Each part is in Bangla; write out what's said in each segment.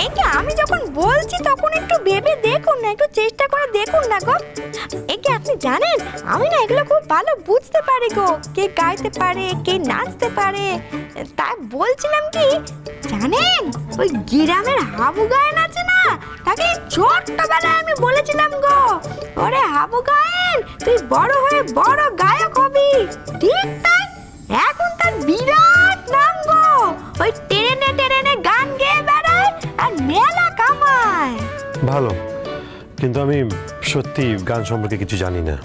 একে আমি যখন বলছি তখন একটু ভেবে দেখুন না, একটু চেষ্টা করে দেখুন না গো। একে আপনি জানেন আমি না এগুলো খুব ভালো বুঝতে পারি গো, কে গাইতে পারে কে নাচতে পারে। তাই বলছিলাম কি জানেন, ওই গ্রামের হাবু গায়েন আছে না, তাকে ছোট্টবেলায় আমি বলেছিলাম গো, ওরে হাবু গায়েন তুই বড় হয়ে বড় গায়ক হবি। ঠিক তাই, এখন তার বিরাট নাম গো, ওই ট্রেনে ট্রেনে গান গেয়ে বেড়ায় আর মেলা কামায়। ভালো, কিন্তু আমি সত্যি গান সম্পর্কে কিছু জানি না।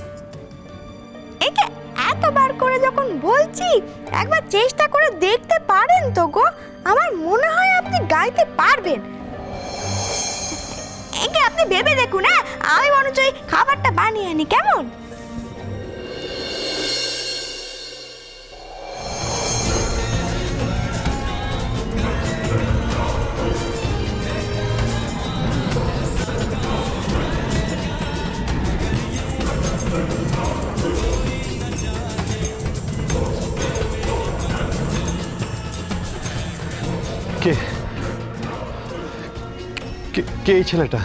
একে এতবার করে যখন বলছি একবার চেষ্টা করে দেখতে পারেন তো গো, আমার মনে হয় আপনি গাইতে পারবেন। একে আপনি ভেবে দেখুন, হ্যাঁ আমি বরঞ্চ ওই খাবারটা বানিয়ে আনি, কেমন? কে কে এই ছেলেটা?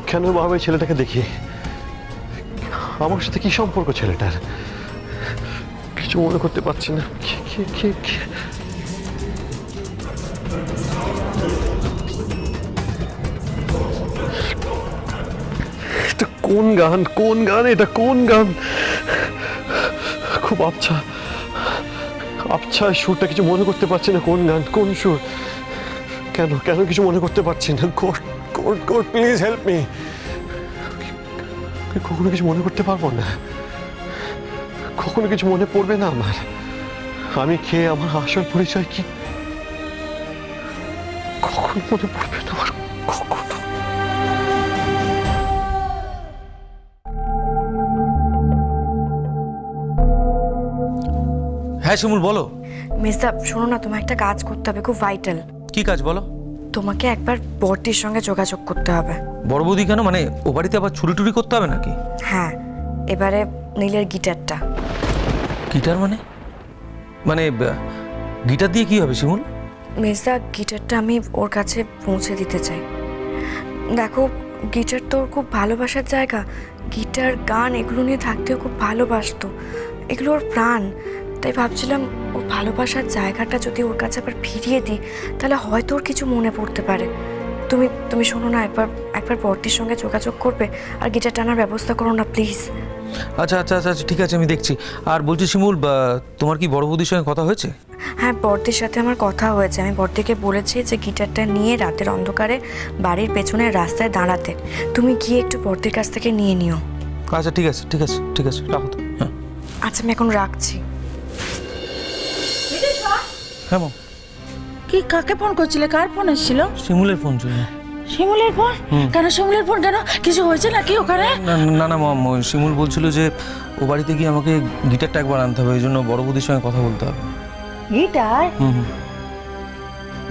কেন বাবা এই ছেলেটাকে দেখি? আমার সাথে কি সম্পর্ক ছেলেটার? কিছু মনে করতে পারছি না। এটা কোন গান? কোন গান এটা? কোন গান? খুব আচ্ছা আচ্ছা, সুরটা কিছু মনে করতে পারছি না। কোন গান, কোন সুর? কেন কেন কিছু মনে করতে পারছি না? God god god please help me. কখনো কিছু মনে করতে পারবো না, কখনো কিছু মনে পড়বে না আমার। আমি খেয়ে আমার আসল পরিচয় কি কখনো মনে পড়বে না আমার, কখনো। হ্যাঁ শিমুল বলো। মিস্টার শোনো না, তোমার একটা কাজ করতে হবে, খুব ভাইটাল। কি কাজ বলো? তোমাকে একবার বর্তির সঙ্গে যোগাযোগ করতে হবে। বড় বৌদি কেন? মানে ও বাড়িতে আবার চুরি টুরি করতে হবে নাকি? হ্যাঁ, এবারে নীলের গিটারটা। গিটার মানে? মানে গিটার দিয়ে কি হবে শিমুল? মিসদা, গিটারটা আমি ওর কাছে পৌঁছে দিতে চাই। দেখো, গিটার তো ওর খুব ভালোবাসার জায়গা, গিটার গান এগুলো নিয়ে থাকতেও খুব ভালোবাসতো, এগুলো ওর প্রাণ। তাই ভাবছিলাম ওর ভালোবাসার জায়গাটা যদি ওর কাছে আবার ফিরিয়ে দিই তাহলে হয়তো ওর কিছু মনে পড়তে পারে। তুমি শোনো না, একবার বর্তির সঙ্গে যোগাযোগ করবে আর গিটার টানার ব্যবস্থা করো না প্লিজ। আচ্ছা আচ্ছা আচ্ছা ঠিক আছে, আমি দেখছি। আর বলছি শিমুল, তোমার কি বড় বৌদির সঙ্গে কথা হয়েছে? হ্যাঁ, বর্দির সাথে আমার কথা হয়েছে। আমি বর্দিকে বলেছি যে গিটারটা নিয়ে রাতের অন্ধকারে বাড়ির পেছনের রাস্তায় দাঁড়াতে। তুমি গিয়ে একটু বর্দির কাছ থেকে নিয়ে নিও। আচ্ছা ঠিক আছে ঠিক আছে ঠিক আছে, রাখো তো। হ্যাঁ আচ্ছা, আমি এখন রাখছি। হ্যাঁ মাম। কি কাকে ফোন করছিলে? কার ফোন এসেছিল? শিমুলের ফোন ছিল। শিমুলের ফোন? কেন শিমুলের ফোন কেন? কিছু হয়েছে নাকি ওখানে? না না মাম, শিমুল বলছিল যে ও বাড়িতে গিয়ে আমাকে গিটারটা একবার আনতে হবে, এই জন্য বড় বৌদির সঙ্গে কথা বলতে হবে। গিটার?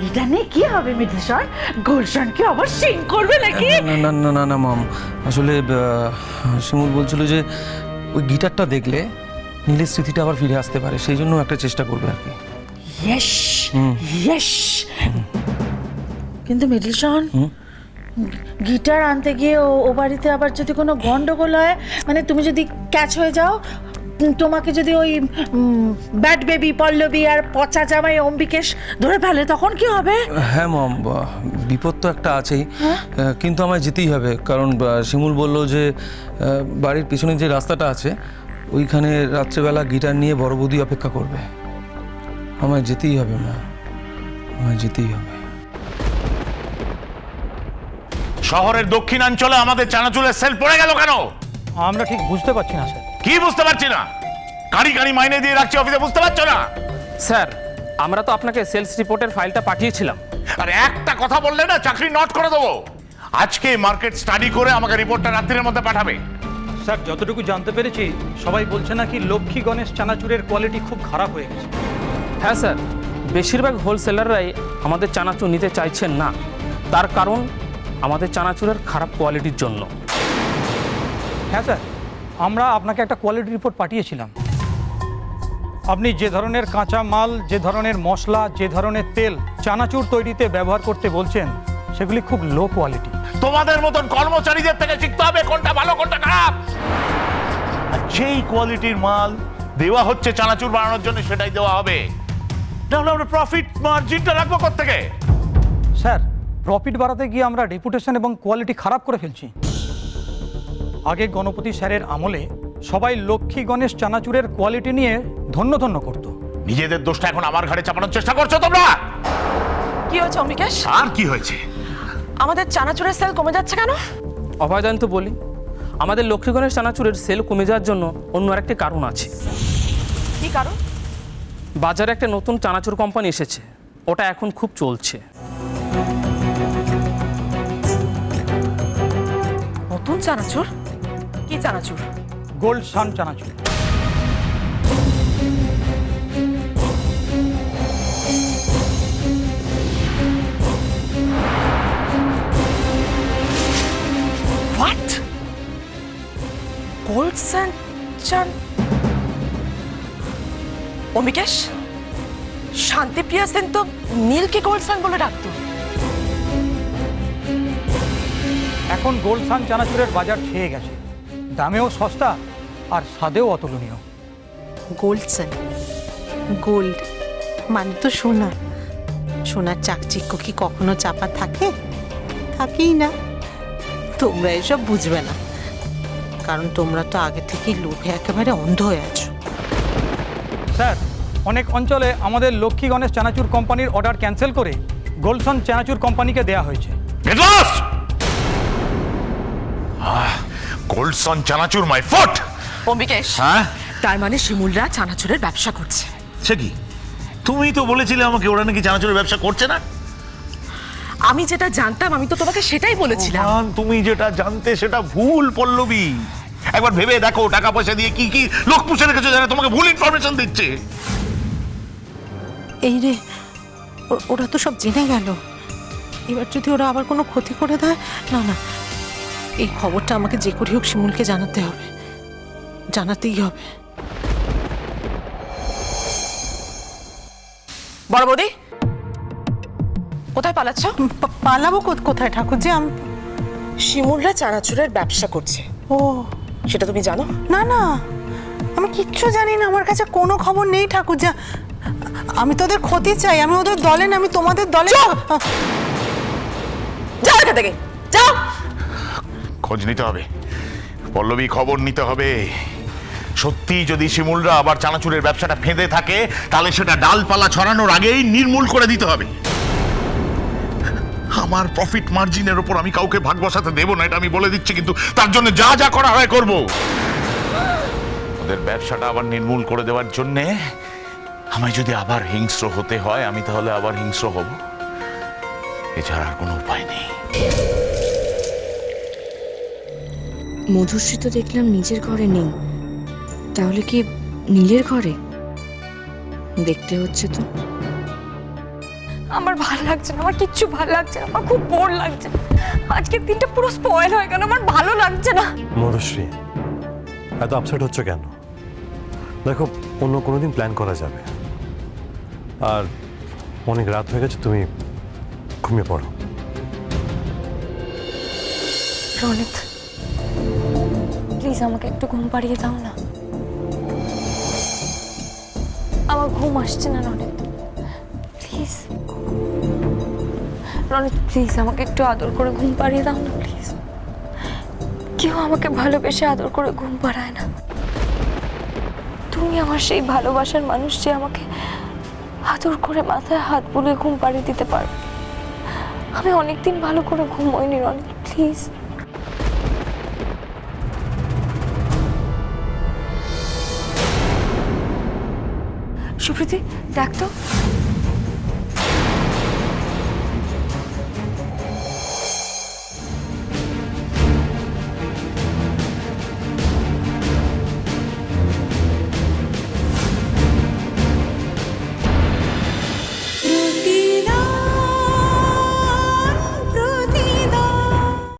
গিটার নিয়ে কি হবে মিঠেশ্বর? গুলশান কি আবার সিং করবে নাকি? না না না না না মাম, আসলে শিমুল বলছিল যে ওই গিটারটা দেখলে নীলের স্মৃতিটা আবার ফিরে আসতে পারে, সেই জন্য একটা চেষ্টা করবে আর কি। Yes yes. কিন্তু মিঠেশ্বর, গিটার আনতে গিয়ে ও বাড়িতে আবার যদি কোনো গন্ডগোল হয়, মানে তুমি যদি ক্যাচ হয়ে যাও, তোমাকে যদি ওই ব্যাড বেবি পল্লবী আর পচা জামাই অম্বিকেশ ধরে ফেলে, তখন কি হবে? হ্যাঁ মাম, বিপদ তো একটা আছেই, কিন্তু আমায় যেতেই হবে। কারণ শিমুল বলল যে বাড়ির পিছনে যে রাস্তাটা আছে ওইখানে রাত্রেবেলা গিটার নিয়ে বড় বৌদি অপেক্ষা করবে। আমায় যেতেই হবে মা, আমায় যেতেই হবে। শহরের দক্ষিণাঞ্চলে আমাদের চানাচুরের সেল পড়ে গেল কেন? আমরা ঠিক বুঝতে পারছি না স্যার। কি বুঝতে পারছি না? কারি কারি মাইনে দিয়ে রাখছি অফিসে, বুঝতে পারছো না? স্যার, আমরা তো আপনাকে সেলস রিপোর্টের ফাইলটা পাঠিয়েছিলাম। আর একটা কথা বললে না চাকরি নট করে দেবো। আজকে মার্কেট স্টাডি করে আমাকে রিপোর্টটা রাত্রির মধ্যে পাঠাবে। স্যার, যতটুকু জানতে পেরেছি সবাই বলছে নাকি লক্ষ্মী গণেশ চানাচুরের কোয়ালিটি খুব খারাপ হয়ে গেছে। হ্যাঁ স্যার, বেশিরভাগ হোলসেলাররাই আমাদের চানাচুর নিতে চাইছেন না, তার কারণ আমাদের চানাচুরের খারাপ কোয়ালিটির জন্য। হ্যাঁ স্যার, আমরা আপনাকে একটা কোয়ালিটি রিপোর্ট পাঠিয়েছিলাম। আপনি যে ধরনের কাঁচা মাল, যে ধরনের মশলা, যে ধরনের তেল চানাচুর তৈরিতে ব্যবহার করতে বলছেন, সেগুলি খুব লো কোয়ালিটি। তোমাদের মতন কর্মচারীদের থেকে শিখতে হবে কোনটা ভালো কোনটা খারাপ। আর যেই কোয়ালিটির মাল দেওয়া হচ্ছে চানাচুর বানানোর জন্য সেটাই দেওয়া হবে, তাহলে আমরা প্রফিট মার্জিনটা রাখবো কোত্থেকে? স্যার, প্রফিট বাড়াতে গিয়ে আমরা রেপুটেশন এবং কোয়ালিটি খারাপ করে ফেলছি। আগে গণপতি স্যারের আমলে সবাই লক্ষ্মী গণেশ চানাচুরের কোয়ালিটি নিয়ে ধন্য ধন্য করতো। নিজেদের দোষটা এখন আমার ঘাড়ে চাপানোর চেষ্টা করছো তোমরা। কি হয়েছে অম্বিকেশ? আর কি হয়েছে? আমাদের চানাচুরের সেল কমে যাচ্ছে কেন? অভয়দান তো বলি, আমাদের লক্ষ্মী গণেশ চানাচুরের সেল কমে যাওয়ার জন্য অন্য আরেকটি কারণ আছে। কি কারণ? বাজারে একটা নতুন চানাচুর কোম্পানি এসেছে, ওটা এখন খুব চলছে। নতুন চানাচুর? কি চানাচুর? গোল্ড সান চানাচুর। হোয়াট? গোল্ড সান চান? অম্বিকেশ, শান্তিপ্রিয়া সেন তো নীলকে গোল্ড সান বলে ডাকতো। এখন গোল্ড সান চানাচুরের বাজার ছেয়ে গেছে, দামেও সস্তা আর স্বাদেও অতুলনীয়। গোল্ড সান, গোল্ড মানে তো সোনা। সোনার চাকচিক্য কি কখনো চাপা থাকে? থাকেই না। তোমরা এসব বুঝবে না, কারণ তোমরা তো আগে থেকেই লোভে একেবারে অন্ধ হয়ে আছো। স্যার, অনেক অঞ্চলে আমাদের লক্ষ্মী গণেশ চানাচুর কোম্পানির অর্ডার ক্যান্সেল করে গোল্ডসন চানাচুর কোম্পানিকে দেয়া হয়েছে। Get lost! গোল্ডসন চানাচুর মাই ফুট। অম্বিকেশ, হ্যাঁ, তার মানে শিমুলরা চানাচুরের ব্যবসা করছে। সে কি? তুমি তো বলেছিলে আমাকে ওরা নাকি চানাচুরের ব্যবসা করছে না। আমি যেটা জানতাম আমি তো তোমাকে সেটাই বলেছিলাম। ভগবান, তুমি যেটা জানতে সেটা ভুল পল্লবী। একবার ভেবে দেখো, টাকা পয়সা দিয়ে কি কি লোক পুষে রেখেছো যারা তোমাকে ভুল ইনফরমেশন দিচ্ছে। এই রে, ওরা তো সব জেনে গেল। এবার যদি ওরা আবার কোনো ক্ষতি করে দেয়, না না, এই খবরটা আমাকে যে করে হোক শিমুলকে জানাতে হবে, জানাতেই হবে। বড় বৌদি, কোথায় পালাচ্ছ? পালাবো কোথায় ঠাকুরজি? শিমুলরা চানাচুরের ব্যবসা করছে। ও, সেটা তুমি জানো? না না, আমি কিচ্ছু জানি না, আমার কাছে কোনো খবর নেই ঠাকুরজা। আমি তোদের ক্ষতি চাই, আমি ওদের দলে না, আমি তোমাদের দলে। যাও এখান থেকে, যাও। খোঁজ নিতে হবে পল্লবী, খবর নিতে হবে। সত্যি যদি শিমুলরা আবার চানাচুরের ব্যবসাটা ফেঁদে থাকে, তাহলে সেটা ডালপালা ছড়ানোর আগেই নির্মূল করে দিতে হবে। আমার প্রফিট মার্জিনের উপর আমি কাউকে ভাগ বসাতে দেবো না, এটা আমি বলে দিচ্ছি। কিন্তু তার জন্য যা যা করা হয় করব। ওদের ব্যবসাটা আবার নির্মূল করে দেওয়ার জন্যে আমায় যদি আবার হিংস্র হতে হয়, আমি তাহলে আবার হিংস্র হব। এছাড়া আর কোনো উপায় নেই। মধুশ্রী তো দেখলাম নিজের ঘরে নেই, তাহলে কি নীলের ঘরে? দেখতে হচ্ছে তো। আমার ভালো লাগছে না, আমার কিচ্ছু ভালো লাগছে না, আমার খুব বোর লাগছে। আজকের দিনটা পুরো স্পয়েল হয়ে গেল, আমার ভালো লাগছে না। মধুশ্রী, এত আপসেট হচ্ছে কেন? দেখো, অন্য কোনো দিন প্ল্যান করা যাবে। আর অনেক রাত হয়ে গেছে, তুমি ঘুমিয়ে পড়ো। রনিত, প্লিজ আমাকে একটু ঘুম পাড়িয়ে দাও না। আমার ঘুম আসছে না রনিত, প্লিজ। রনিত, প্লিজ আমাকে একটু আদর করে ঘুম পাড়িয়ে দাও না, প্লিজ। কেউ আমাকে ভালোবেসে আদর করে ঘুম পাড়ায় না। তুমি আমার সেই ভালোবাসার মানুষ যে আমাকে আদর করে মাথায় হাত বুলিয়ে ঘুম পাড়িয়ে দিতে পারো। আমি অনেকদিন ভালো করে ঘুমোইনি রনিত, প্লিজ। সুপ্রীতি, দেখ তো